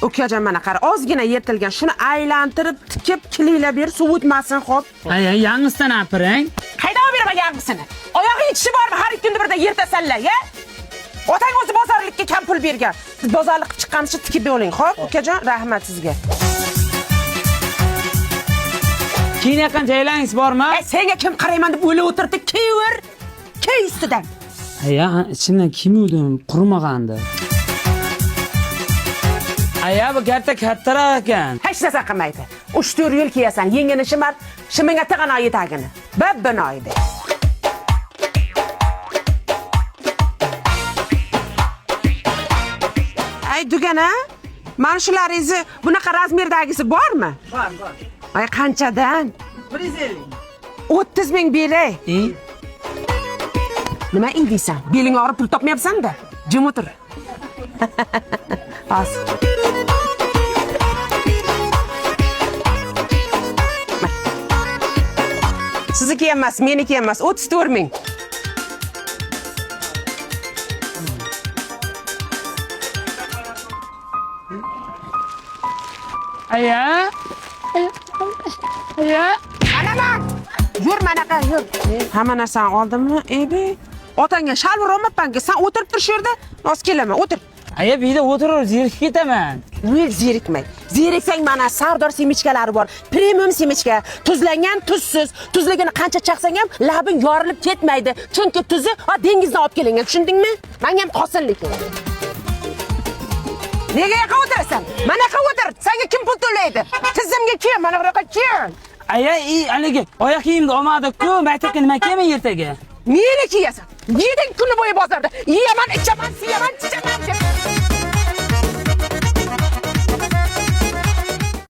Ukajon mana qara, ozgina yertilgan. Shuni aylantirib, tikib, kilinglar ber, suv o'tmasin, xo'p. Ay, yangisidan apiring. Qayda olib beraman yangisini? Oyog'i itishi bormi? Har ikki kunda birdan yertasanlar, ya? Otang o'zi bozorlikka kam pul bergan. Siz bozorlik qilib chiqqancha tikib oling, xo'p? Ukajon, rahmat sizga. Keyin yaqin joylaringiz bormi? Senga kim qarayman deb o'ylab o'tirdi? Kiyver. Key ustidan. Aya, ichimdan kiymovdim, qurmag'andi. Aya, bu garta kattaroq ekan. Hech narsa qilmaydi. 3-4 yil kiyasan, yengini shimar, shiminga tig'ana yetagini. Binoydi. Ay dugana, mana shularingizni bunaqa razmerdagisi bormi? Bor. Ay qanchadan? 150. 30 ming beray. Nima indiysan? Beling og'rib pul topmayapsan-da. Jim o'tir. As. Sizniki emas, meniki emas. 34 ming. Aya. Ana bak. Yur manaqa, yur. Hamma narsani oldimmi? Ebe. Otangga shalvar olmabman-ki, sen o'tirib tur shu yerda. Nos kelaman, o'tir. Aya, bu yerda o'tirib zerikib ketaman. Nima zerikmay? Zeriksang mana Sardor semichkalari bor. Premium semichka, tuzlangan, tuzsiz. Tuzligini qancha chaqsang ham labing yorilib ketmaydi. Chunki tuzi dengizdan olib kelingan, tushundingmi? Menga ham qosinlik. Nega yoqqa o'tirasan? Mana yoqqa o'tir. Senga kim pul to'laydi? Tizimga kel, mana bu yoqqa kel. Aya, haligi oyoq kiyimni olmadik-ku, maktabga nima kiyman ertaga? Meni kiyasan. Yeding kuni bo'yi bozorda. Yeyaman, ichaman, siyaman, chichaman.